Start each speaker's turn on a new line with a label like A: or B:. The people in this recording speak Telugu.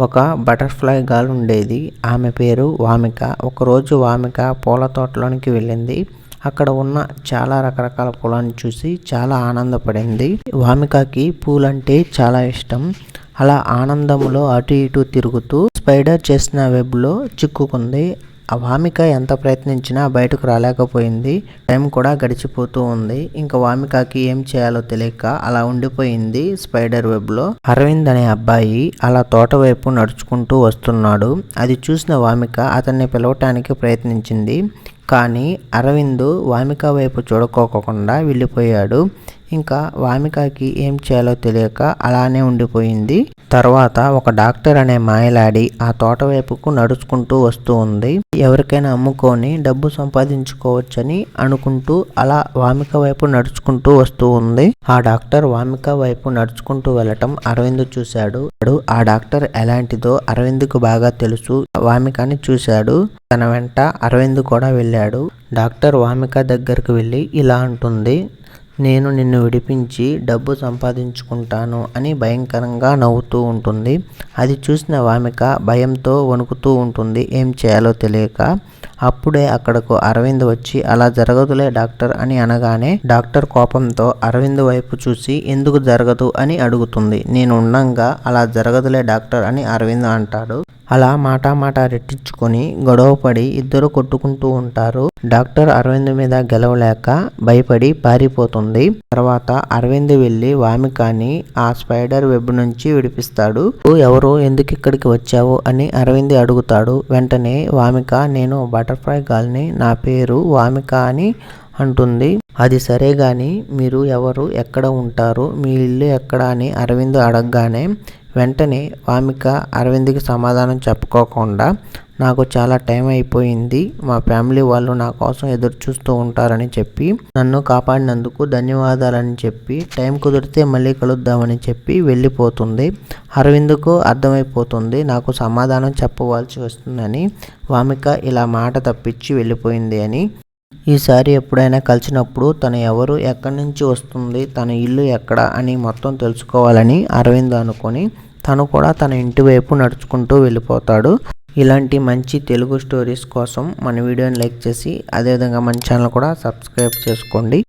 A: ఒక బటర్ఫ్లై గర్ల్ ఉండేది. ఆమె పేరు వామిక. ఒకరోజు వామిక పూల తోటలోనికి వెళ్ళింది. అక్కడ ఉన్న చాలా రకరకాల పూలను చూసి చాలా ఆనందపడింది. వామికకి పూలంటే చాలా ఇష్టం. అలా ఆనందంలో అటు ఇటు తిరుగుతూ స్పైడర్ చేసిన వెబ్లో చిక్కుకుంది. ఆ వామిక ఎంత ప్రయత్నించినా బయటకు రాలేకపోయింది. టైం కూడా గడిచిపోతూ ఉంది. ఇంకా వామికకి ఏం చేయాలో తెలియక అలా ఉండిపోయింది స్పైడర్ వెబ్లో. అరవింద్ అనే అబ్బాయి అలా తోట వైపు నడుచుకుంటూ వస్తున్నాడు. అది చూసిన వామిక అతన్ని పిలవటానికి ప్రయత్నించింది. కానీ అరవింద్ వామిక వైపు చూడకోకుండా వెళ్ళిపోయాడు. ఇంకా వామికకి ఏం చేయాలో తెలియక అలానే ఉండిపోయింది. తర్వాత ఒక డాక్టర్ అనే మాయలాడి ఆ తోట వైపుకు నడుచుకుంటూ వస్తూ ఉంది. ఎవరికైనా అమ్ముకొని డబ్బు సంపాదించుకోవచ్చని అనుకుంటూ అలా వామిక వైపు నడుచుకుంటూ వస్తూ ఉంది. ఆ డాక్టర్ వామిక వైపు నడుచుకుంటూ వెళ్ళటం అరవింద్ చూశాడు. ఆ డాక్టర్ ఎలాంటిదో అరవింద్కు బాగా తెలుసు. వామికని చూశాడు. తన వెంట అరవింద్ కూడా వెళ్ళాడు. డాక్టర్ వామిక దగ్గరకు వెళ్ళి ఇలా అంటుంది, నేను నిన్ను విడిపించి డబ్బు సంపాదించుకుంటాను అని భయంకరంగా నవ్వుతూ ఉంటుంది. అది చూసిన వామిక భయంతో వణుకుతూ ఉంటుంది, ఏం చేయాలో తెలియక. అప్పుడే అక్కడకు అరవింద్ వచ్చి అలా జరగదులే డాక్టర్ అని అనగానే డాక్టర్ కోపంతో అరవింద్ వైపు చూసి ఎందుకు జరగదు అని అడుగుతుంది. నేను ఉండంగా అలా జరగదులే డాక్టర్ అని అరవింద్ అంటాడు. అలా మాట రెట్టించుకొని గొడవపడి ఇద్దరు కొట్టుకుంటూ ఉంటారు. డాక్టర్ అరవింద్ మీద గెలవలేక భయపడి పారిపోతుంది. తర్వాత అరవింద్ వెళ్ళి వామికని ఆ స్పైడర్ వెబ్ నుంచి విడిపిస్తాడు. ఎవరు ఎందుకు ఇక్కడికి వచ్చావు అని అరవింద్ అడుగుతాడు. వెంటనే వామిక, నేను బటర్ఫ్లై గర్ల్ని, నా పేరు వామిక అని అంటుంది. అది సరే గాని మీరు ఎవరు, ఎక్కడ ఉంటారు, మీ ఇల్లు ఎక్కడ అని అరవింద్ అడగగానే వెంటనే వామిక అరవింద్కి సమాధానం చెప్పుకోకుండా, నాకు చాలా టైం అయిపోయింది, మా ఫ్యామిలీ వాళ్ళు నా కోసం ఎదురు చూస్తూ ఉంటారని చెప్పి, నన్ను కాపాడినందుకు ధన్యవాదాలని చెప్పి, టైం కుదిరితే మళ్ళీ కలుద్దామని చెప్పి వెళ్ళిపోతుంది. అరవింద్కు అర్థమైపోతుంది నాకు సమాధానం చెప్పవలసి వస్తుందని. వామిక ఇలా మాట తప్పించి వెళ్ళిపోయింది అని. ఈసారి ఎప్పుడైనా కలిసినప్పుడు తను ఎవరు, ఎక్కడి నుంచి వస్తుంది, తన ఇల్లు ఎక్కడ అని మొత్తం తెలుసుకోవాలని అరవింద్ అనుకొని తను కూడా తన ఇంటి వైపు నడుచుకుంటూ వెళ్ళిపోతాడు. ఇలాంటి మంచి తెలుగు స్టోరీస్ కోసం మన వీడియోని లైక్ చేసి అదేవిధంగా మన ఛానల్ కూడా సబ్స్క్రైబ్ చేసుకోండి.